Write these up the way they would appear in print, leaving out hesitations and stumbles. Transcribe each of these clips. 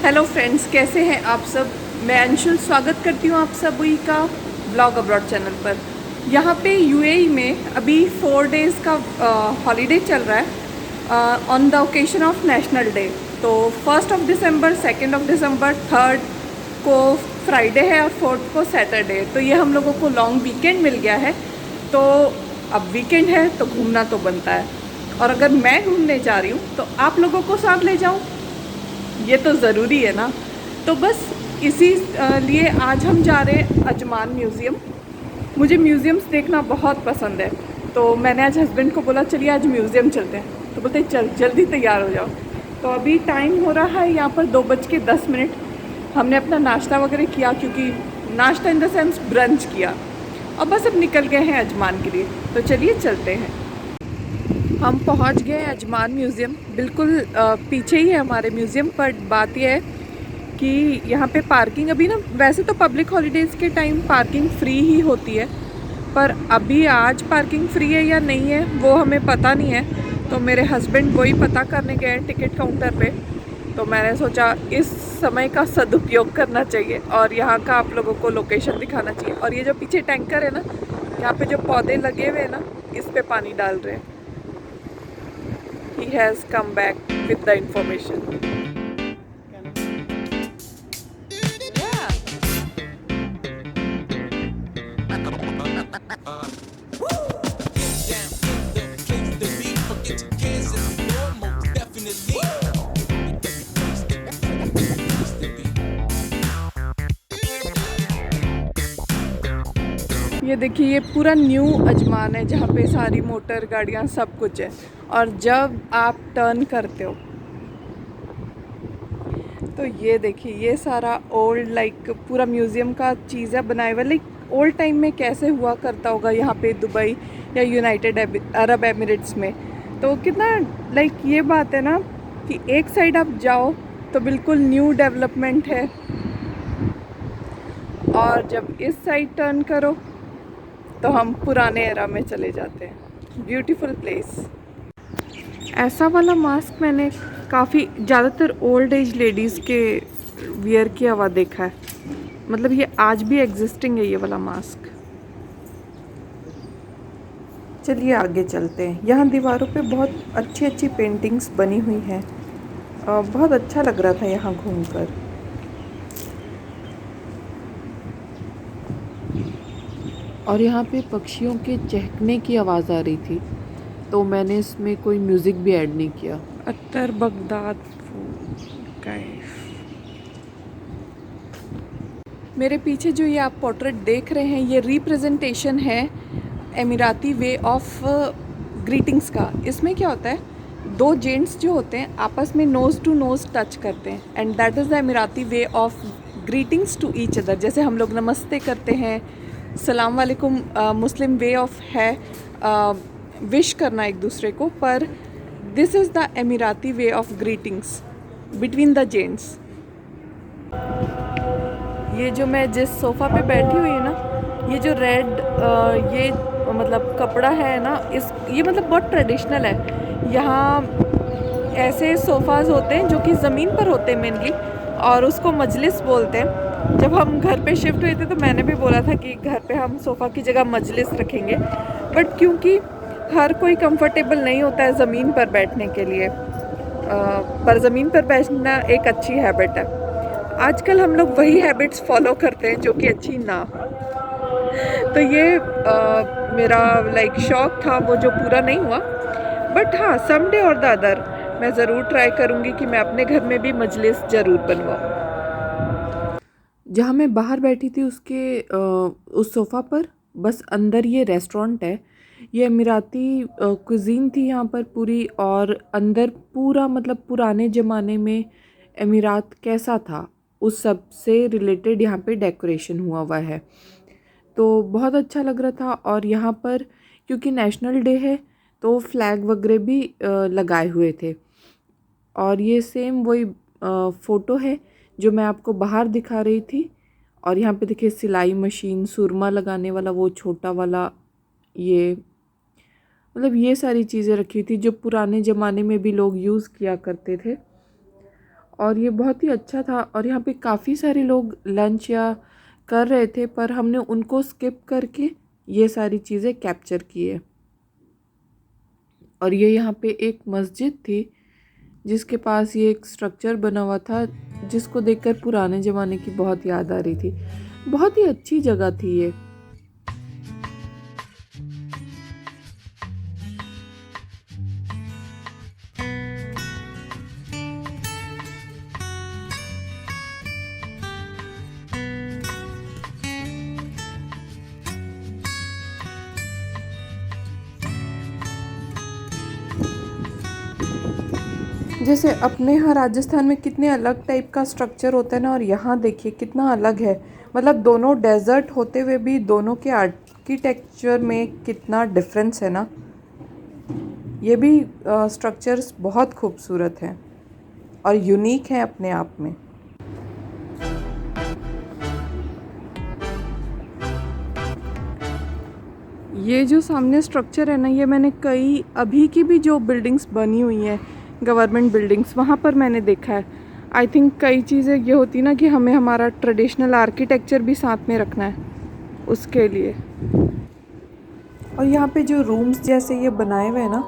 Hello friends, कैसे हैं आप सब। मैं अंशुल स्वागत करती हूँ आप सभी का ब्लॉग अब्रॉड चैनल पर। यहाँ पे यूएई में अभी 4 डेज़ का हॉलीडे चल रहा है on the occasion of national day. तो 1 दिसंबर, 2 दिसंबर, 3 को फ्राइडे है और 4 को सैटरडे। तो ये हम लोगों को लॉन्ग वीकेंड मिल गया है। तो अब वीकेंड है तो घूमना तो बनता है, और अगर मैं घूमने जा रही हूँ तो आप लोगों को साथ ले जाऊँ, ये तो ज़रूरी है ना। तो बस इसी लिए आज हम जा रहे हैं अजमान म्यूज़ियम। मुझे म्यूज़ियम्स देखना बहुत पसंद है, तो मैंने आज हस्बैंड को बोला चलिए आज म्यूज़ियम चलते हैं। तो बोलते चल जल्दी तैयार हो जाओ। तो अभी टाइम हो रहा है यहाँ पर 2:10। हमने अपना नाश्ता वगैरह किया, क्योंकि नाश्ता इन द सेंस ब्रंच किया, और बस अब निकल गए हैं अजमान के लिए। तो चलिए चलते हैं। हम पहुंच गए अजमान म्यूज़ियम। बिल्कुल पीछे ही है हमारे म्यूज़ियम। पर बात यह है कि यहाँ पे पार्किंग अभी ना, वैसे तो पब्लिक हॉलीडेज़ के टाइम पार्किंग फ़्री ही होती है, पर अभी आज पार्किंग फ़्री है या नहीं है वो हमें पता नहीं है। तो मेरे हस्बैंड वही पता करने गए टिकट काउंटर पे। तो मैंने सोचा इस समय का सदुपयोग करना चाहिए और यहाँ का आप लोगों को लोकेशन दिखाना चाहिए। और ये जो पीछे टैंकर है ना, यहाँ पे जो पौधे लगे हुए हैं ना, इस पे पानी डाल रहे हैं। He has come back with the information. ये देखिए, ये पूरा न्यू अजमान है जहाँ पे सारी मोटर गाड़ियाँ सब कुछ है। और जब आप टर्न करते हो तो ये देखिए, ये सारा ओल्ड लाइक पूरा म्यूज़ियम का चीज़ है बनाए हुआ। लाइक ओल्ड टाइम में कैसे हुआ करता होगा यहाँ पे दुबई या यूनाइटेड अरब एमिरेट्स में। तो कितना लाइक ये बात है ना कि एक साइड आप जाओ तो बिल्कुल न्यू डेवलपमेंट है, और जब इस साइड टर्न करो तो हम पुराने एरा में चले जाते हैं। Beautiful place. ऐसा वाला मास्क मैंने काफ़ी ज़्यादातर ओल्ड एज लेडीज़ के वियर किया हुआ देखा है। मतलब ये आज भी एग्जिस्टिंग है ये वाला मास्क। चलिए आगे चलते हैं। यहाँ दीवारों पे बहुत अच्छी अच्छी पेंटिंग्स बनी हुई हैं। बहुत अच्छा लग रहा था यहाँ घूमकर। और यहाँ पे पक्षियों के चहकने की आवाज़ आ रही थी, तो मैंने इसमें कोई म्यूज़िक भी ऐड नहीं किया। अत्तर बगदाद कैफ। मेरे पीछे जो ये आप पोर्ट्रेट देख रहे हैं, ये रिप्रेजेंटेशन है एमिराती वे ऑफ ग्रीटिंग्स का। इसमें क्या होता है, दो जेंट्स जो होते हैं आपस में नोज़ टू नोज़ टच करते हैं, and that is the Emirati way of greetings to each other. जैसे हम लोग नमस्ते करते हैं, सलाम वालेकुम मुस्लिम वे ऑफ है विश करना एक दूसरे को, पर this is the Emirati way of greetings between the gents. ये जो मैं जिस सोफ़ा पे बैठी हुई हूँ ना, ये जो रेड ये मतलब कपड़ा है ना, ये मतलब बहुत ट्रेडिशनल है। यहाँ ऐसे सोफ़ाज़ होते हैं जो कि ज़मीन पर होते हैं मेनली, और उसको मजलिस बोलते हैं। जब हम घर पे शिफ्ट हुए थे तो मैंने भी बोला था कि घर पे हम सोफ़ा की जगह मजलिस रखेंगे, बट क्योंकि हर कोई कंफर्टेबल नहीं होता है ज़मीन पर बैठने के लिए, पर ज़मीन पर बैठना एक अच्छी हैबिट है। आजकल हम लोग वही हैबिट्स फॉलो करते हैं जो कि अच्छी ना हो। तो ये मेरा लाइक शौक था वो जो पूरा नहीं हुआ, बट हाँ समडे और द अदर मैं ज़रूर ट्राई करूँगी कि मैं अपने घर में भी मजलिस ज़रूर बनवाऊँ। जहाँ मैं बाहर बैठी थी उसके उस सोफ़ा पर बस अंदर ये रेस्टोरेंट है। ये अमीराती कुज़ीन थी यहाँ पर पूरी, और अंदर पूरा मतलब पुराने ज़माने में अमीरात कैसा था उस सब से रिलेटेड यहाँ पे डेकोरेशन हुआ है। तो बहुत अच्छा लग रहा था। और यहाँ पर क्योंकि नेशनल डे है तो फ्लैग वगैरह भी लगाए हुए थे। और ये सेम वही फ़ोटो है जो मैं आपको बाहर दिखा रही थी। और यहाँ पे देखिए सिलाई मशीन, सुरमा लगाने वाला वो छोटा वाला, ये मतलब ये सारी चीज़ें रखी थी जो पुराने ज़माने में भी लोग यूज़ किया करते थे। और ये बहुत ही अच्छा था। और यहाँ पे काफ़ी सारे लोग लंच या कर रहे थे, पर हमने उनको स्किप करके ये सारी चीज़ें कैप्चर किए। और ये यहाँ पे एक मस्जिद थी जिसके पास ये एक स्ट्रक्चर बना हुआ था, जिसको देखकर पुराने ज़माने की बहुत याद आ रही थी। बहुत ही अच्छी जगह थी ये। जैसे अपने यहाँ राजस्थान में कितने अलग टाइप का स्ट्रक्चर होता है ना, और यहाँ देखिए कितना अलग है। मतलब दोनों डेजर्ट होते हुए भी दोनों के आर्किटेक्चर में कितना डिफरेंस है ना। ये भी स्ट्रक्चर्स बहुत खूबसूरत हैं और यूनिक हैं अपने आप में। ये जो सामने स्ट्रक्चर है ना, ये मैंने कई अभी की भी जो बिल्डिंग्स बनी हुई हैं, गवर्नमेंट बिल्डिंग्स, वहाँ पर मैंने देखा है। आई थिंक कई चीज़ें ये होती ना कि हमें हमारा ट्रेडिशनल आर्किटेक्चर भी साथ में रखना है उसके लिए। और यहाँ पे जो रूम्स जैसे ये बनाए हुए हैं ना,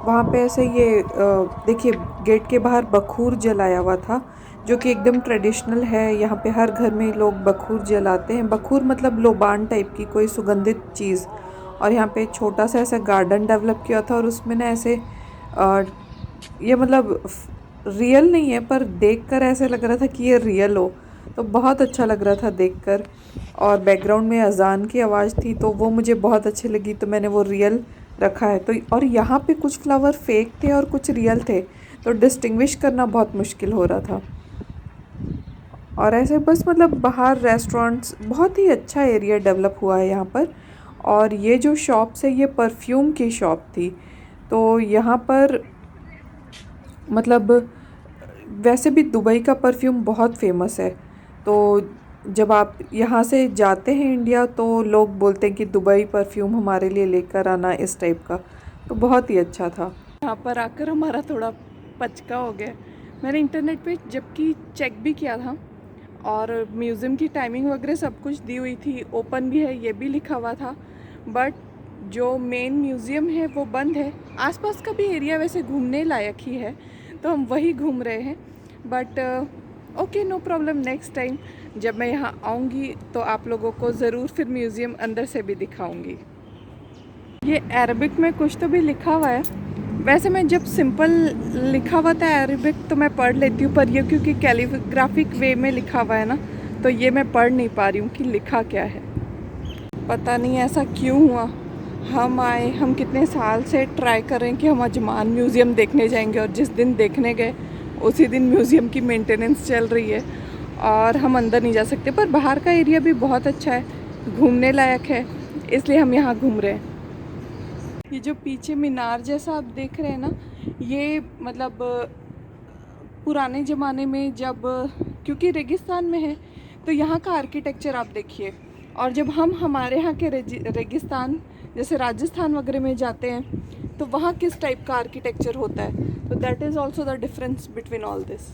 वहाँ पे ऐसे ये देखिए गेट के बाहर बखूर जलाया हुआ था, जो कि एकदम ट्रेडिशनल है। यहाँ पे हर घर में लोग बखूर जलाते हैं। बखूर मतलब लोबान टाइप की कोई सुगंधित चीज़। और यहाँ पे छोटा सा ऐसा गार्डन डेवलप किया था, और उसमें ना ऐसे ये मतलब रियल नहीं है, पर देखकर ऐसे लग रहा था कि ये रियल हो, तो बहुत अच्छा लग रहा था देखकर। और बैकग्राउंड में अजान की आवाज़ थी, तो वो मुझे बहुत अच्छी लगी, तो मैंने वो रियल रखा है। तो और यहाँ पे कुछ फ्लावर फेक थे और कुछ रियल थे, तो डिस्टिंग्विश करना बहुत मुश्किल हो रहा था। और ऐसे बस मतलब बाहर रेस्टोरेंट्स, बहुत ही अच्छा एरिया डेवलप हुआ है यहाँ पर। और ये जो शॉप्स है, ये परफ्यूम की शॉप थी। तो यहाँ पर मतलब वैसे भी दुबई का परफ्यूम बहुत फेमस है। तो जब आप यहाँ से जाते हैं इंडिया, तो लोग बोलते हैं कि दुबई परफ्यूम हमारे लिए लेकर आना, इस टाइप का। तो बहुत ही अच्छा था। यहाँ पर आकर हमारा थोड़ा पचका हो गया। मैंने इंटरनेट पे जबकि चेक भी किया था, और म्यूज़ियम की टाइमिंग वगैरह सब कुछ दी हुई थी, ओपन भी है ये भी लिखा हुआ था, बट जो मेन म्यूज़ियम है वो बंद है। आसपास का भी एरिया वैसे घूमने लायक ही है, तो हम वही घूम रहे हैं। But okay, no problem, next time जब मैं यहाँ आऊँगी तो आप लोगों को ज़रूर फिर म्यूज़ियम अंदर से भी दिखाऊँगी। ये अरबिक में कुछ तो भी लिखा हुआ है। वैसे मैं जब सिंपल लिखा हुआ था अरबिक तो मैं पढ़ लेती हूँ, पर ये क्योंकि कैलीग्राफिक वे में लिखा हुआ है ना, तो ये मैं पढ़ नहीं पा रही हूँ कि लिखा क्या है। पता नहीं ऐसा क्यों हुआ। हम आए, हम कितने साल से ट्राई कर रहे हैं कि हम अजमान म्यूज़ियम देखने जाएंगे, और जिस दिन देखने गए उसी दिन म्यूज़ियम की मेंटेनेंस चल रही है और हम अंदर नहीं जा सकते। पर बाहर का एरिया भी बहुत अच्छा है, घूमने लायक है, इसलिए हम यहाँ घूम रहे हैं। ये जो पीछे मीनार जैसा आप देख रहे हैं ना, ये मतलब पुराने ज़माने में जब, क्योंकि रेगिस्तान में है, तो यहाँ का आर्किटेक्चर आप देखिए। और जब हम हमारे यहाँ के रेगिस्तान जैसे राजस्थान वगैरह में जाते हैं, तो वहाँ किस टाइप का आर्किटेक्चर होता है, तो that is also the difference between all this.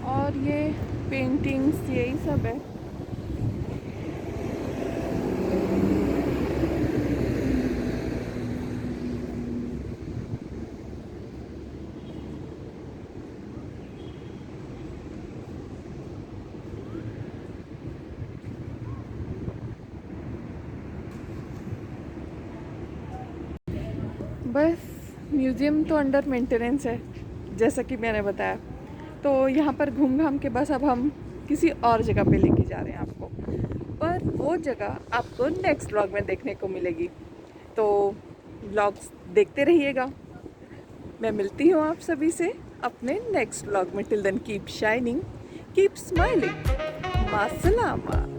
और ये पेंटिंग्स यही सब है। बस म्यूज़ियम तो अंडर मेंटेनेंस है, जैसा कि मैंने बताया। तो यहाँ पर घूम घाम के बस अब हम किसी और जगह पे लेके जा रहे हैं आपको, पर वो जगह आपको नेक्स्ट व्लॉग में देखने को मिलेगी। तो व्लॉग्स देखते रहिएगा। मैं मिलती हूँ आप सभी से अपने नेक्स्ट व्लॉग में। Till then keep shining, keep smiling, मास्सलामा।